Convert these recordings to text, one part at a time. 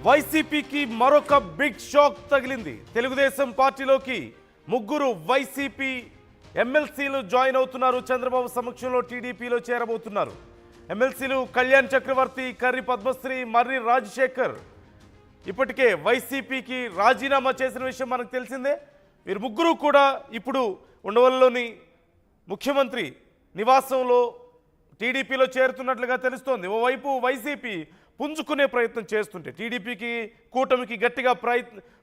వైసీపీకి మరొక big shock తగిలింది. తెలుగుదేశం పార్టీలోకి ముగ్గురు వైసీపీ ఎమ్మెల్సీలు జాయిన్ అవుతున్నారు. చంద్రబాబు సమక్షంలో టీడీపీలో చేరబోతున్నారు. ఎమ్మెల్సీలు కళ్యాణ్ చక్రవర్తి, కర్రి పద్మశ్రీ, మర్రి రాజశేఖర్ ఇప్పటికే వైసీపీకి రాజీనామా చేసిన విషయం మనకు తెలిసిందే. వీరు ముగ్గురు కూడా ఇప్పుడు ఉండవల్లిలోని ముఖ్యమంత్రి నివాసంలో టీడీపీలో చేరుతున్నట్లుగా తెలుస్తోంది. ఓవైపు వైసీపీ పుంజుకునే ప్రయత్నం చేస్తుంటే టీడీపీకి కూటమికి గట్టిగా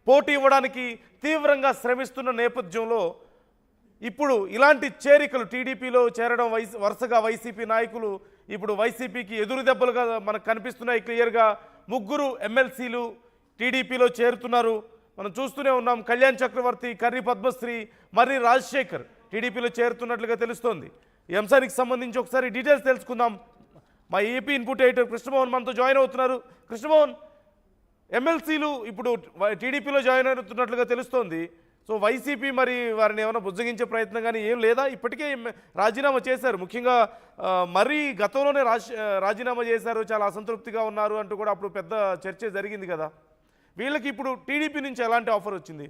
పోటీ ఇవ్వడానికి తీవ్రంగా శ్రమిస్తున్న నేపథ్యంలో ఇప్పుడు ఇలాంటి చేరికలు టీడీపీలో చేరడం వరుసగా వైసీపీ నాయకులు ఇప్పుడు వైసీపీకి ఎదురు దెబ్బలుగా మనకు కనిపిస్తున్నాయి. క్లియర్గా ముగ్గురు ఎమ్మెల్సీలు టీడీపీలో చేరుతున్నారు. మనం చూస్తూనే ఉన్నాం. కళ్యాణ్ చక్రవర్తి, కర్రి పద్మశ్రీ, మర్రి రాజశేఖర్ టీడీపీలో చేరుతున్నట్లుగా తెలుస్తోంది. ఈ అంశానికి సంబంధించి ఒకసారి డీటెయిల్స్ తెలుసుకుందాం. మా ఏపీ ఇన్పుట్ ఎడిటర్ కృష్ణమోహన్ మనతో జాయిన్ అవుతున్నారు. కృష్ణమోహన్, ఎమ్మెల్సీలు ఇప్పుడు టీడీపీలో జాయిన్ అవుతున్నట్లుగా తెలుస్తోంది. సో వైసీపీ మరి వారిని ఏమైనా బుజ్జగించే ప్రయత్నం కానీ ఏం లేదా? ఇప్పటికే రాజీనామా చేశారు. ముఖ్యంగా మరీ గతంలోనే రాజీనామా చేశారు, చాలా అసంతృప్తిగా ఉన్నారు అంటూ కూడా అప్పుడు పెద్ద చర్చ జరిగింది కదా. వీళ్ళకి ఇప్పుడు టీడీపీ నుంచి ఎలాంటి ఆఫర్ వచ్చింది?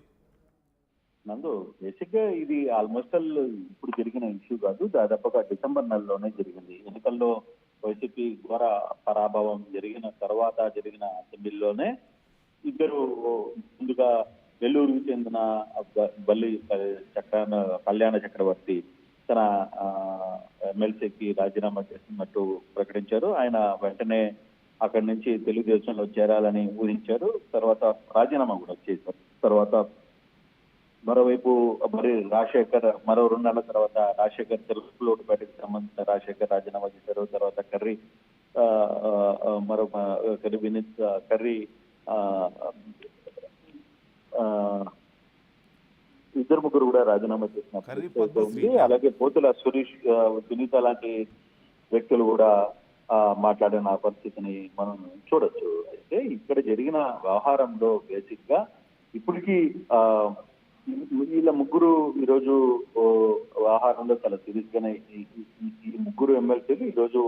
నందు, బేసిక్గా ఇది ఆల్మోస్ట్ ఇప్పుడు జరిగిన ఇష్యూ కాదు. దాదాపుగా డిసెంబర్ నెలలోనే జరిగింది. ఎన్నికల్లో వైసీపీ ఘోర పరాభవం జరిగిన తర్వాత జరిగిన అసెంబ్లీలోనే ఇద్దరు ముందుగా నెల్లూరుకు చెందిన బల్లి కళ్యాణ చక్రవర్తి తన ఎమ్మెల్సీకి రాజీనామా చేస్తున్నట్టు ప్రకటించారు. ఆయన వెంటనే అక్కడి నుంచి తెలుగుదేశంలో చేరాలని ఊహించారు. తర్వాత రాజీనామా కూడా చేశారు. తర్వాత మరోవైపు మరి రాజశేఖర్ మరో 2 నెలల తర్వాత రాజశేఖర్ తెలుగులోటుపేటకు సంబంధించిన రాజశేఖర్ రాజీనామా చేశారు. తర్వాత కర్రి ఇద్దరు ముగ్గురు కూడా రాజీనామా చేసినప్పుడు, అలాగే పోతుల సునీత లాంటి వ్యక్తులు కూడా మాట్లాడిన పరిస్థితిని మనం చూడొచ్చు. అయితే ఇక్కడ జరిగిన వ్యవహారంలో బేసిక్ గా ఇప్పటికీ వీళ్ళ ముగ్గురు ఈరోజు వ్యవహారంలో చాలా సీరియస్ గానే ఈ ముగ్గురు ఎమ్మెల్సీలు ఈరోజు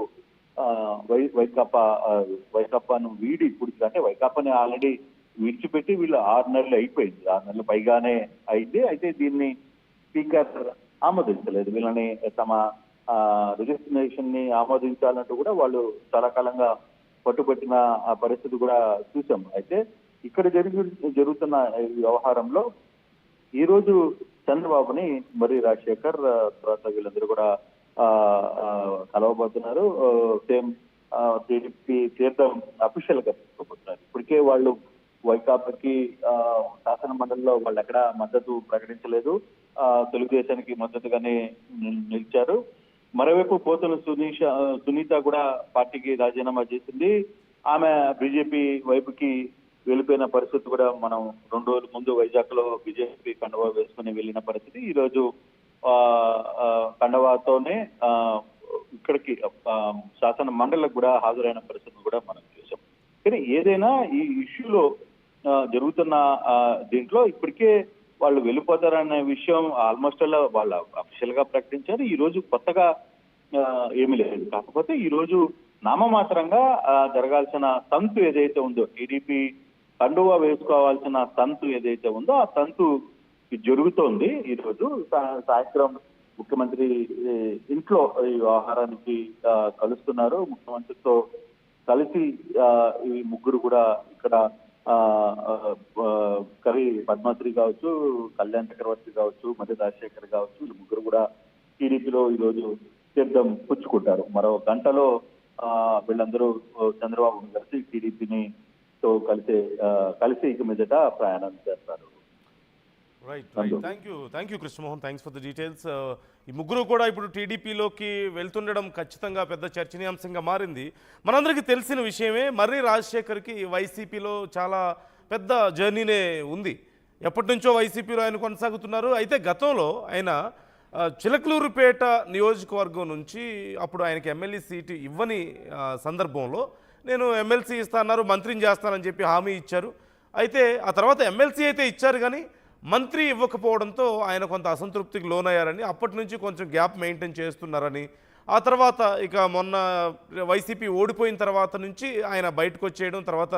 వైకాపాను వీడి ఇప్పుడు అంటే వైకాపాని ఆల్రెడీ విడిచిపెట్టి వీళ్ళు 6 నెలలు అయిపోయింది. 6 నెలలు పైగానే అయితే దీన్ని స్పీకర్ ఆమోదించలేదు. వీళ్ళని తమ రిజిస్ట్రేషన్ ని ఆమోదించాలంటూ కూడా వాళ్ళు చాలా కాలంగా పట్టుబట్టిన ఆ పరిస్థితి కూడా చూసాం. అయితే ఇక్కడ జరుగుతున్న వ్యవహారంలో ఈ రోజు చంద్రబాబుని మరి రాజశేఖర్ తర్వాత వీళ్ళందరూ కూడా కలవబోతున్నారు. సేమ్ టీడీపీ తీర్థం అఫీషియల్ గా తీసుకోబోతున్నారు. ఇప్పటికే వాళ్ళు వైకాపాకి శాసన మండలిలో వాళ్ళు ఎక్కడ మద్దతు ప్రకటించలేదు. తెలుగుదేశానికి మద్దతుగానే నిలిచారు. మరోవైపు పోతుల సునీత కూడా పార్టీకి రాజీనామా చేసింది. ఆమె బీజేపీ వైపుకి వెళ్ళిపోయిన పరిస్థితి కూడా మనం 2 రోజుల ముందు వైజాగ్ లో బీజేపీ కండవా వేసుకుని వెళ్ళిన పరిస్థితి. ఈ రోజు కండవాతోనే ఇక్కడికి శాసన మండలికి కూడా హాజరైన పరిస్థితి కూడా మనం చూసాం. కానీ ఏదైనా ఈ ఇష్యూలో జరుగుతున్న దీంట్లో ఇప్పటికే వాళ్ళు వెళ్ళిపోతారనే విషయం ఆల్మోస్ట్ వాళ్ళు అఫీషియల్ గా ప్రకటించారు. ఈ రోజు కొత్తగా ఏమీ లేదు. కాకపోతే ఈ రోజు నామమాత్రంగా జరగాల్సిన తంతు ఏదైతే ఉందో, టీడీపీ కండువా వేసుకోవాల్సిన తంతు ఏదైతే ఉందో ఆ తంతు జరుగుతోంది. ఈ రోజు సాయంత్రం ముఖ్యమంత్రి ఇంట్లో ఈ వ్యవహారానికి కలుస్తున్నారు. ముఖ్యమంత్రితో కలిసి ఈ ముగ్గురు కూడా ఇక్కడ కవి పద్మశ్రీ కావచ్చు, కళ్యాణ్ చక్రవర్తి కావచ్చు, మధ్య రాజశేఖర్ కావచ్చు, ఈ ముగ్గురు కూడా టీడీపీలో ఈ రోజు తీర్థం పుచ్చుకుంటారు. మరో గంటలో వీళ్ళందరూ చంద్రబాబు కలిసి టీడీపీని తో కలిసి ఇక మీదట ప్రయాణం చేస్తారు. Right. Thank you Krishnamohan, thanks for the details. ఈ ముగ్గురు కూడా ఇప్పుడు టీడీపీలోకి వెళ్తుండడం ఖచ్చితంగా పెద్ద చర్చనీయాంశంగా మారింది. మనందరికీ తెలిసిన విషయమే, మర్రి రాజశేఖర్కి వైసీపీలో చాలా పెద్ద జర్నీనే ఉంది. ఎప్పటి నుంచో వైసీపీలో ఆయన కొనసాగుతున్నారు. అయితే గతంలో ఆయన చిలకలూరుపేట నియోజకవర్గం నుంచి అప్పుడు ఆయనకి ఎమ్మెల్యే సీటు ఇవ్వని సందర్భంలో నేను ఎమ్మెల్సీ ఇస్తాన్నారు, మంత్రిని చేస్తానని చెప్పి హామీ ఇచ్చారు. అయితే ఆ తర్వాత ఎమ్మెల్సీ అయితే ఇచ్చారు కానీ మంత్రి ఇవ్వకపోవడంతో ఆయన కొంత అసంతృప్తికి లోనయ్యారని, అప్పటి నుంచి కొంచెం గ్యాప్ మెయింటైన్ చేస్తున్నారని, ఆ తర్వాత ఇక మొన్న వైసీపీ ఓడిపోయిన తర్వాత నుంచి ఆయన బయటకు వచ్చేయడం, తర్వాత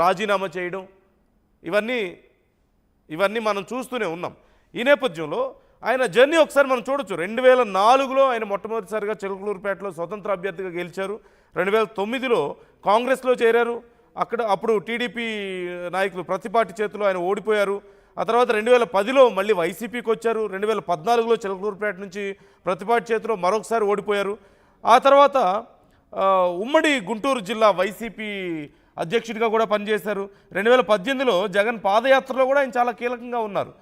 రాజీనామా చేయడం, ఇవన్నీ మనం చూస్తూనే ఉన్నాం. ఈ నేపథ్యంలో ఆయన జర్నీ ఒకసారి మనం చూడొచ్చు. 2004లో ఆయన మొట్టమొదటిసారిగా చిలకలూరుపేటలో స్వతంత్ర అభ్యర్థిగా గెలిచారు. 2009లో కాంగ్రెస్లో చేరారు. అప్పుడు టీడీపీ నాయకులు ప్రతిపాటి చేతిలో ఆయన ఓడిపోయారు. ఆ తర్వాత 2010లో మళ్ళీ వైసీపీకి వచ్చారు. 2014లో చిలకలూరుపేట నుంచి ప్రతిపాటి చేతిలో మరొకసారి ఓడిపోయారు. ఆ తర్వాత ఉమ్మడి గుంటూరు జిల్లా వైసీపీ అధ్యక్షుడిగా కూడా పనిచేశారు. 2018లో జగన్ పాదయాత్రలో కూడా ఆయన చాలా కీలకంగా ఉన్నారు.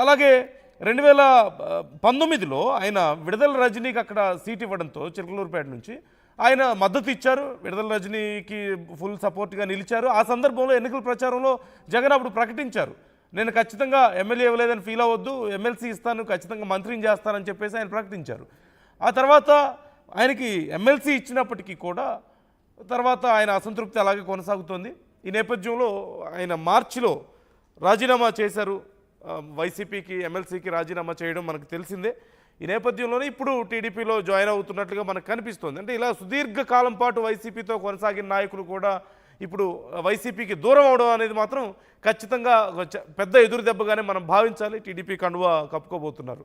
అలాగే 2019లో ఆయన విడుదల రజనీకి అక్కడ సీట్ ఇవ్వడంతో చిలకలూరుపేట నుంచి ఆయన మద్దతు ఇచ్చారు. విడుదల రజనీకి ఫుల్ సపోర్ట్గా నిలిచారు. ఆ సందర్భంలో ఎన్నికల ప్రచారంలో జగన్ అప్పుడు ప్రకటించారు, నేను ఖచ్చితంగా ఎమ్మెల్యే ఇవ్వలేదని ఫీల్ అవ్వద్దు, ఎమ్మెల్సీ ఇస్తాను, ఖచ్చితంగా మంత్రిని చేస్తానని చెప్పేసి ఆయన ప్రకటించారు. ఆ తర్వాత ఆయనకి ఎమ్మెల్సీ ఇచ్చినప్పటికీ కూడా తర్వాత ఆయన అసంతృప్తి అలాగే కొనసాగుతోంది. ఈ నేపథ్యంలో ఆయన మార్చిలో రాజీనామా చేశారు. వైసీపీకి ఎమ్మెల్సీకి రాజీనామా చేయడం మనకు తెలిసిందే. ఈ నేపథ్యంలోనే ఇప్పుడు టీడీపీలో జాయిన్ అవుతున్నట్లుగా మనకు కనిపిస్తోంది. అంటే ఇలా సుదీర్ఘకాలం పాటు వైసీపీతో కొనసాగిన నాయకులు కూడా ఇప్పుడు వైసీపీకి దూరం అవడం అనేది మాత్రం ఖచ్చితంగా పెద్ద ఎదురు దెబ్బగానే మనం భావించాలి. టీడీపీ కండువా కప్పుకోబోతున్నారు.